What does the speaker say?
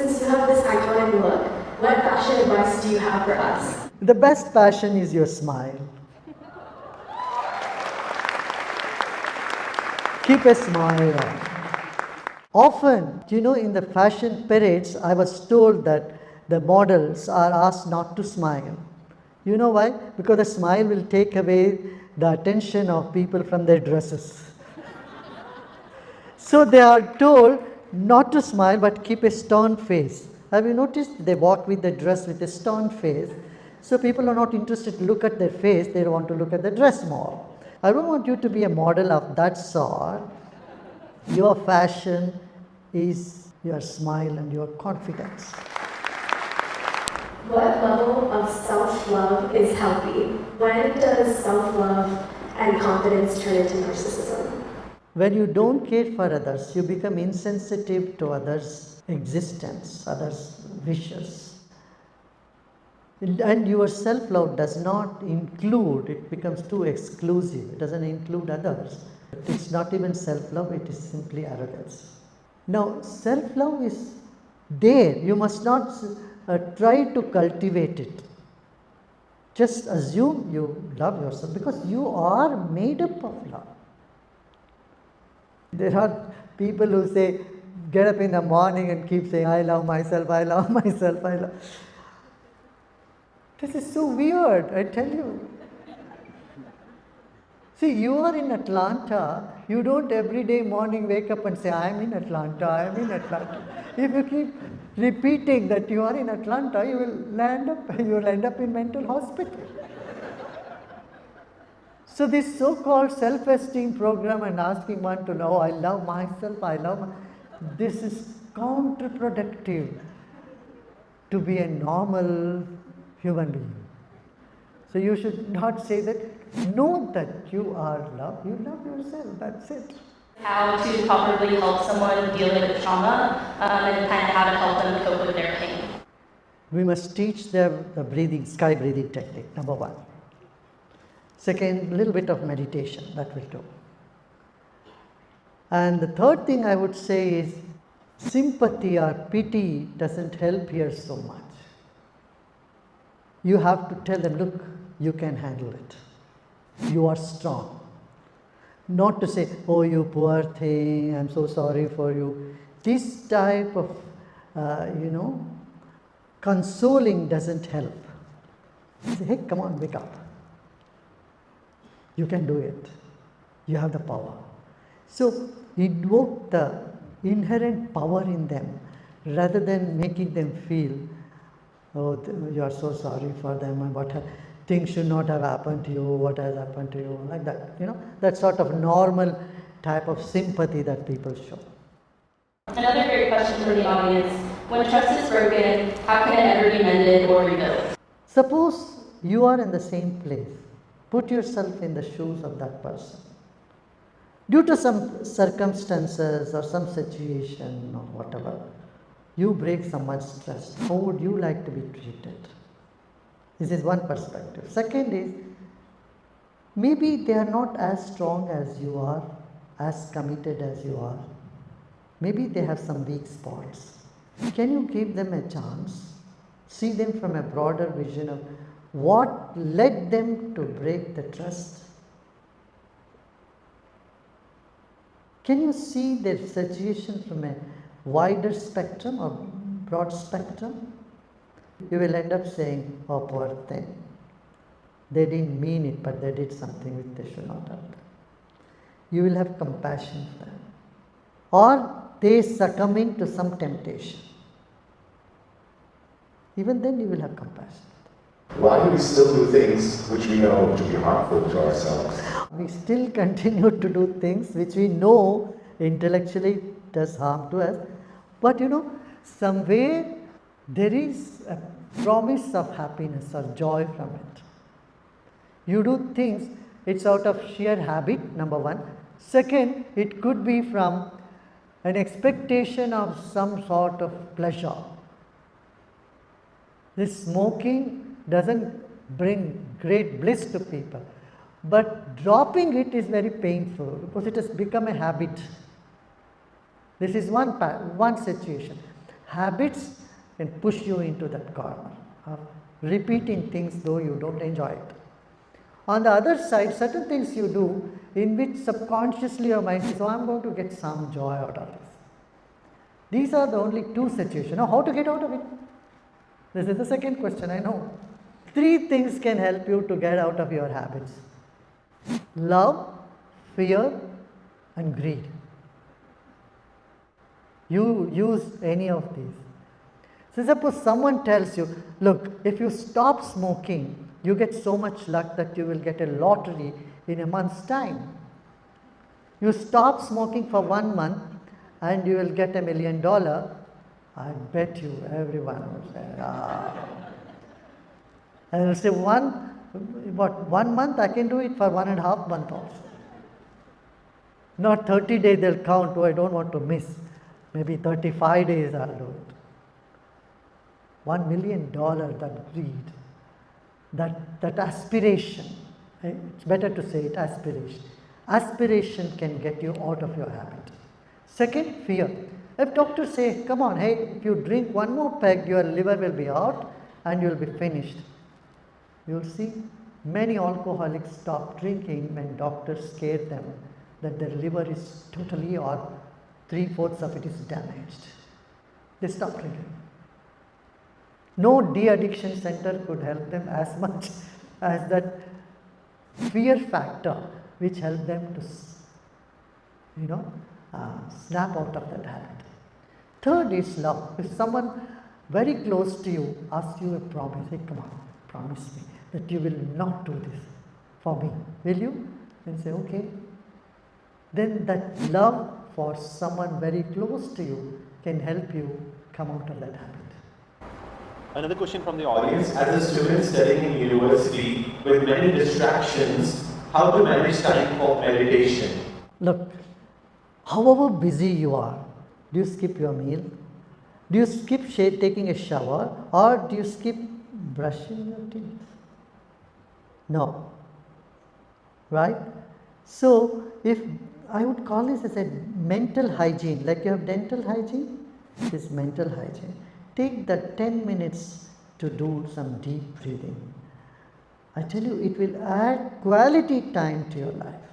Since you have this iconic look, what fashion advice do you have for us? The best fashion is your smile. Keep a smile on. Often, in the fashion parades, I was told that the models are asked not to smile. You know why? Because the smile will take away the attention of people from their dresses. So they are told not to smile but keep a stern face. Have you noticed they walk with the dress with a stern face? So people are not interested to look at their face, they want to look at the dress more. I don't want you to be a model of that sort. Your fashion is your smile and your confidence. What level of self-love is healthy? When does self-love and confidence turn into narcissism? When you don't care for others, you become insensitive to others' existence, others' wishes. And your self-love does not include, it becomes too exclusive, it doesn't include others. It's not even self-love, it is simply arrogance. Now, self-love is there, you must not try to cultivate it. Just assume you love yourself because you are made up of love. There are people who say, get up in the morning and keep saying, I love myself, I love myself, I love. This is so weird, I tell you. See, you are in Atlanta, you don't every day morning wake up and say, I am in Atlanta, I am in Atlanta. If you keep repeating that you are in Atlanta, you will end up in mental hospital. So this so-called self-esteem program and asking one to know, I love myself, this is counterproductive to be a normal human being. So you should not say that, know that you are loved, you love yourself, that's it. How to properly help someone dealing with trauma and kind of how to help them cope with their pain. We must teach them the breathing, sky breathing technique, number one. Second, a little bit of meditation, that will do. And the third thing I would say is sympathy or pity doesn't help here so much. You have to tell them, look, you can handle it. You are strong. Not to say, oh, you poor thing, I'm so sorry for you. This type of, consoling doesn't help. Say, hey, come on, wake up. You can do it. You have the power. So invoke the inherent power in them rather than making them feel, oh, you are so sorry for them and things should not have happened to you, what has happened to you, like that. That sort of normal type of sympathy that people show. Another great question for the audience. When trust is broken, how can it ever be mended or rebuilt? Suppose you are in the same place. Put yourself in the shoes of that person. Due to some circumstances or some situation or whatever, you break someone's trust. How would you like to be treated? This is one perspective. Second is, maybe they are not as strong as you are, as committed as you are. Maybe they have some weak spots. Can you give them a chance? See them from a broader vision of what led them to break the trust? Can you see their situation from a wider spectrum or broad spectrum? You will end up saying, oh, poor thing. They didn't mean it, but they did something which they should not have done. You will have compassion for them. Or they succumbing to some temptation. Even then you will have compassion. Why do we still do things which we know to be harmful to ourselves? We still continue to do things which we know intellectually does harm to us. But somewhere there is a promise of happiness or joy from it. You do things, it's out of sheer habit, number one. Second, it could be from an expectation of some sort of pleasure. This smoking doesn't bring great bliss to people, but dropping it is very painful because it has become a habit. This is one situation. habits can push you into that corner of repeating things though you don't enjoy it. On the other side, certain things you do in which subconsciously your mind says, oh, I'm going to get some joy out of this. These are the only two situations. Now, how to get out of it? This is the second question, I know. 3 things can help you to get out of your habits: love, fear, and greed. You use any of these. So, suppose someone tells you, look, if you stop smoking, you get so much luck that you will get a lottery in a month's time. You stop smoking for 1 month and you will get $1 million. I bet you everyone will say, ah. And will say, 1 month, I can do it for 1.5 months also. Not 30 days they'll count, oh, I don't want to miss. Maybe 35 days I'll do it. $1 million, that greed, that aspiration, it's better to say it, aspiration. Aspiration can get you out of your habit. Second, fear. If doctors say, come on, hey, if you drink 1 more peg, your liver will be out and you'll be finished. You'll see many alcoholics stop drinking when doctors scare them that their liver is totally or 3/4 of it is damaged. They stop drinking. No de-addiction center could help them as much as that fear factor which helped them to, snap out of that habit. Third is love. If someone very close to you asks you a promise, say, come on, promise me that you will not do this for me, will you? Then say, okay. Then that love for someone very close to you can help you come out of that habit. Another question from the audience. As a student studying in university with many distractions, how to manage time for meditation? Look, however busy you are, do you skip your meal? Do you skip taking a shower? Or do you skip brushing your teeth? No. Right? So, if I would call this as a mental hygiene, like you have dental hygiene, this mental hygiene. Take that 10 minutes to do some deep breathing. I tell you, it will add quality time to your life.